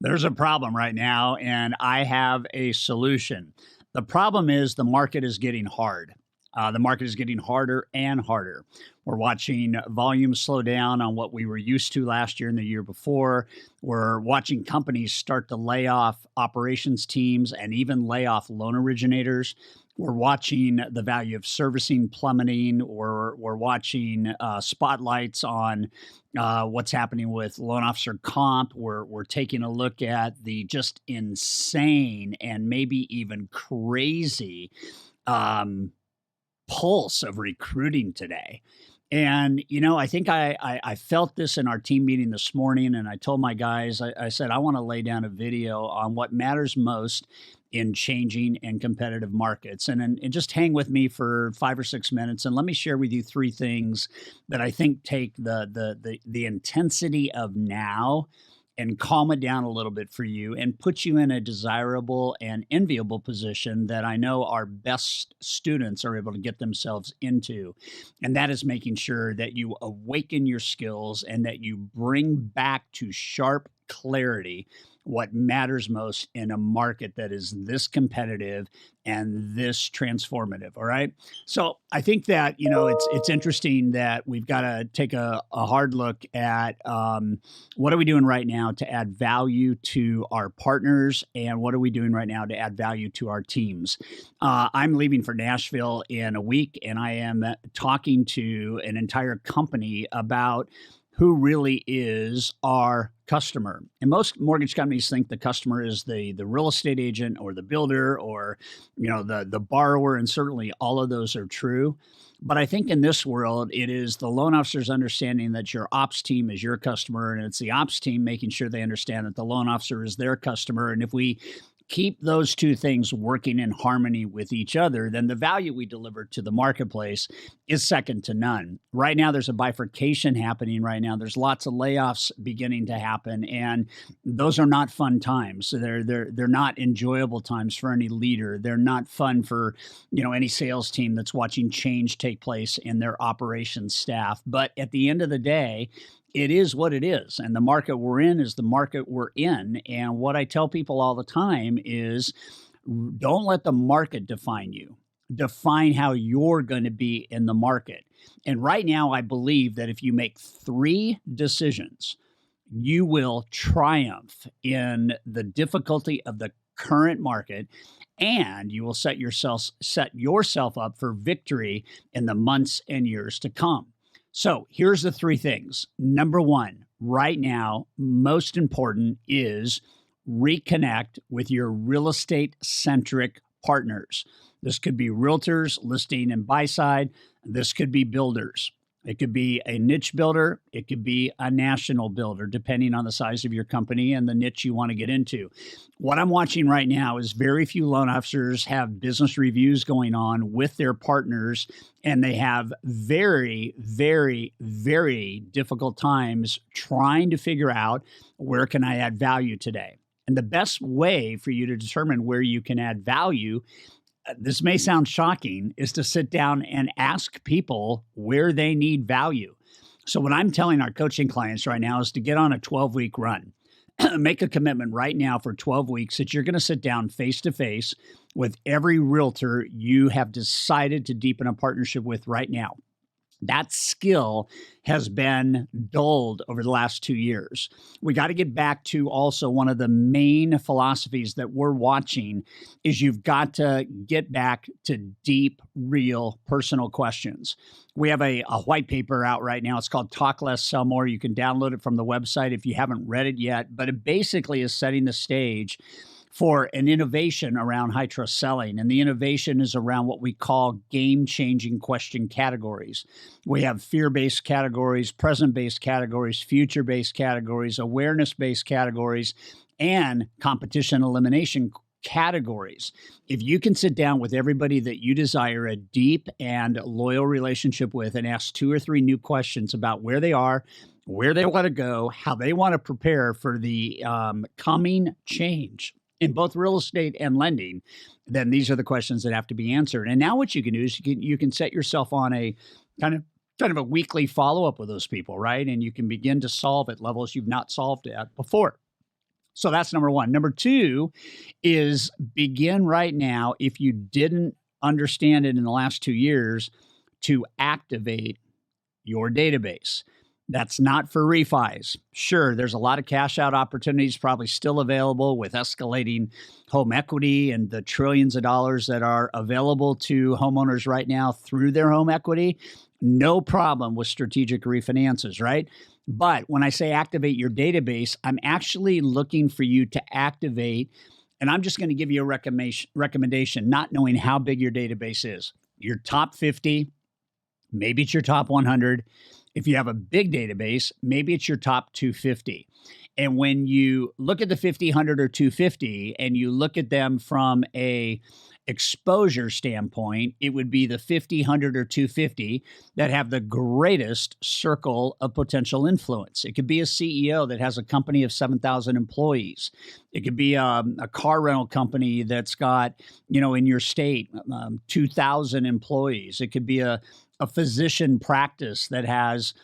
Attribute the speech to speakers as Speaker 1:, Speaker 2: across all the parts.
Speaker 1: There's a problem right now, and I have a solution. The problem is the market is getting hard. The market is getting harder and harder. We're watching volumes slow down on what we were used to last year and the year before. We're watching companies start to lay off operations teams and even lay off loan originators. We're watching the value of servicing plummeting. We're watching spotlights on what's happening with loan officer comp. We're taking a look at the just insane and maybe even crazy um, pulse of recruiting today. And, I think I felt this in our team meeting this morning. And I told my guys, I said, I want to lay down a video on what matters most in changing and competitive markets. And just hang with me for 5 or 6 minutes. And let me share with you three things that I think take the intensity of now and calm it down a little bit for you and put you in a desirable and enviable position that I know our best students are able to get themselves into. And that is making sure that you awaken your skills and that you bring back to sharp clarity what matters most in a market that is this competitive and this transformative. All right. So I think that, it's interesting that we've got to take a hard look at what are we doing right now to add value to our partners, and what are we doing right now to add value to our teams. I'm leaving for Nashville in a week, and I am talking to an entire company about who really is our customer. And most mortgage companies think the customer is the real estate agent or the builder or, the borrower. And certainly all of those are true. But I think in this world, it is the loan officer's understanding that your ops team is your customer, and it's the ops team making sure they understand that the loan officer is their customer. And if we keep those two things working in harmony with each other, then the value we deliver to the marketplace is second to none. Right now, there's a bifurcation happening right now. There's lots of layoffs beginning to happen, and those are not fun times. So they're not enjoyable times for any leader. They're not fun for, any sales team that's watching change take place in their operations staff. But at the end of the day, it is what it is. And the market we're in is the market we're in. And what I tell people all the time is don't let the market define you. Define how you're going to be in the market. And right now, I believe that if you make 3 decisions, you will triumph in the difficulty of the current market, and you will set yourself up for victory in the months and years to come. So here's the 3 things. Number 1, right now, most important is reconnect with your real estate centric partners. This could be realtors, listing and buy side. This could be builders. It could be a niche builder. It could be a national builder, depending on the size of your company and the niche you want to get into. What I'm watching right now is very few loan officers have business reviews going on with their partners, and they have very, very, very difficult times trying to figure out where can I add value today. And the best way for you to determine where you can add value, this may sound shocking, is to sit down and ask people where they need value. So what I'm telling our coaching clients right now is to get on a 12-week run. Make a commitment right now for 12 weeks that you're going to sit down face to face with every realtor you have decided to deepen a partnership with right now. That skill has been dulled over the last 2 years. We got to get back to also one of the main philosophies that we're watching is you've got to get back to deep, real, personal questions. We have a white paper out right now. It's called Talk Less, Sell More. You can download it from the website if you haven't read it yet, but it basically is setting the stage for an innovation around high trust selling. And the innovation is around what we call game-changing question categories. We have fear-based categories, present-based categories, future-based categories, awareness-based categories, and competition elimination categories. If you can sit down with everybody that you desire a deep and loyal relationship with and ask 2 or 3 new questions about where they are, where they want to go, how they want to prepare for the coming change in both real estate and lending, then these are the questions that have to be answered. And now what you can do is you can set yourself on a kind of a weekly follow-up with those people, right? And you can begin to solve at levels you've not solved at before. So that's number one. Number two is begin right now, if you didn't understand it in the last 2 years, to activate your database. That's not for refis. Sure, there's a lot of cash out opportunities probably still available with escalating home equity and the trillions of dollars that are available to homeowners right now through their home equity. No problem with strategic refinances, right? But when I say activate your database, I'm actually looking for you to activate, and I'm just going to give you a recommendation, not knowing how big your database is. Your top 50, maybe it's your top 100. If you have a big database, maybe it's your top 250. And when you look at the 50, 100, or 250, and you look at them from a exposure standpoint, it would be the 50, 100, or 250 that have the greatest circle of potential influence. It could be a CEO that has a company of 7,000 employees. It could be a car rental company that's got, in your state, 2,000 employees. It could be a physician practice that has,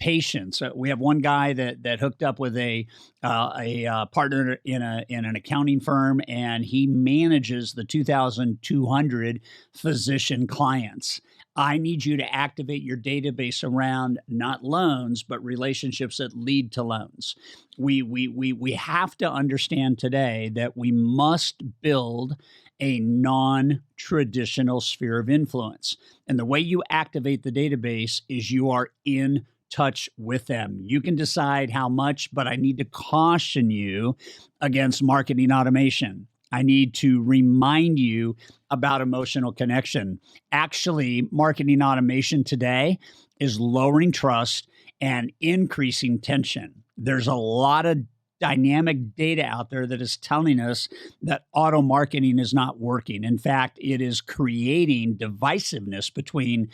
Speaker 1: patients. We have one guy that hooked up with a partner in an accounting firm, and he manages the 2,200 physician clients. I need you to activate your database around not loans, but relationships that lead to loans. We have to understand today that we must build a non-traditional sphere of influence. And the way you activate the database is you are in touch with them. You can decide how much, but I need to caution you against marketing automation. I need to remind you about emotional connection. Actually, marketing automation today is lowering trust and increasing tension. There's a lot of dynamic data out there that is telling us that auto marketing is not working. In fact, it is creating divisiveness between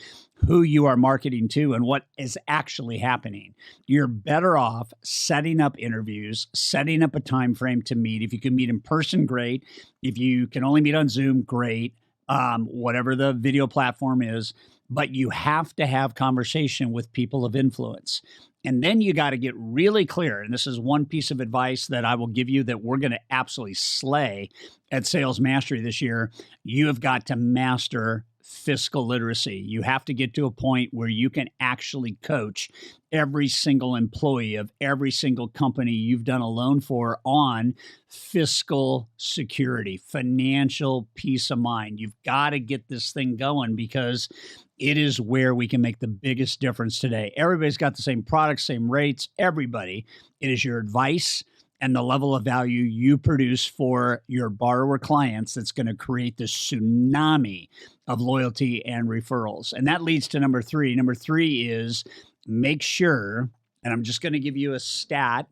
Speaker 1: who you are marketing to and what is actually happening. You're better off setting up interviews, setting up a time frame to meet. If you can meet in person, great. If you can only meet on Zoom, great. Whatever the video platform is, but you have to have conversation with people of influence. And then you got to get really clear. And this is one piece of advice that I will give you that we're going to absolutely slay at Sales Mastery this year. You have got to master fiscal literacy. You have to get to a point where you can actually coach every single employee of every single company you've done a loan for on fiscal security, financial peace of mind. You've got to get this thing going because it is where we can make the biggest difference today. Everybody's got the same products, same rates, everybody. It is your advice and the level of value you produce for your borrower clients that's going to create this tsunami of loyalty and referrals. And that leads to number three. Number three is make sure, and I'm just going to give you a stat,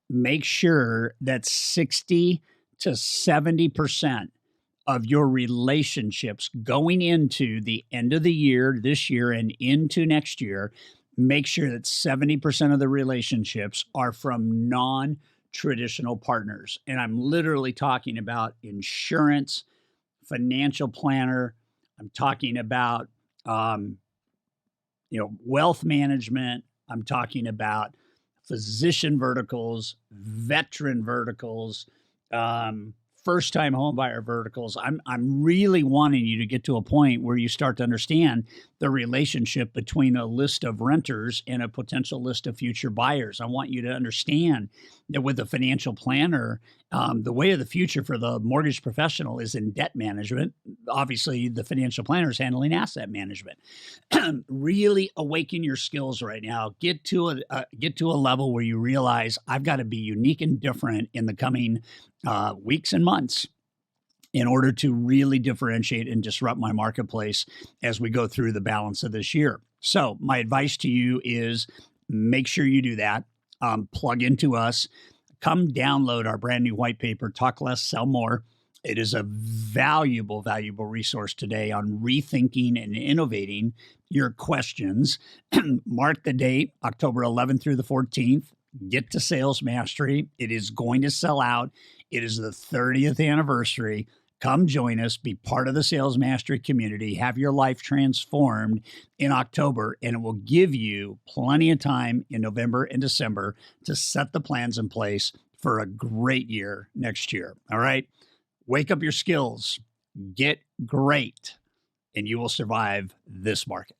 Speaker 1: make sure that 60 to 70% of your relationships going into the end of the year, this year, and into next year, make sure that 70% of the relationships are from non-traditional partners. And I'm literally talking about insurance, financial planner. I'm talking about, wealth management. I'm talking about physician verticals, veteran verticals, first-time homebuyer verticals. I'm really wanting you to get to a point where you start to understand the relationship between a list of renters and a potential list of future buyers. I want you to understand that with a financial planner, the way of the future for the mortgage professional is in debt management. Obviously, the financial planner is handling asset management. Really awaken your skills right now. Get to a level where you realize I've got to be unique and different in the coming weeks and months in order to really differentiate and disrupt my marketplace as we go through the balance of this year. So my advice to you is make sure you do that. Plug into us. Come download our brand new white paper, Talk Less, Sell More. It is a valuable, valuable resource today on rethinking and innovating your questions. Mark the date, October 11th through the 14th. Get to Sales Mastery. It is going to sell out. It is the 30th anniversary. Come join us, be part of the Sales Mastery community, have your life transformed in October, and it will give you plenty of time in November and December to set the plans in place for a great year next year. All right. Wake up your skills, get great, and you will survive this market.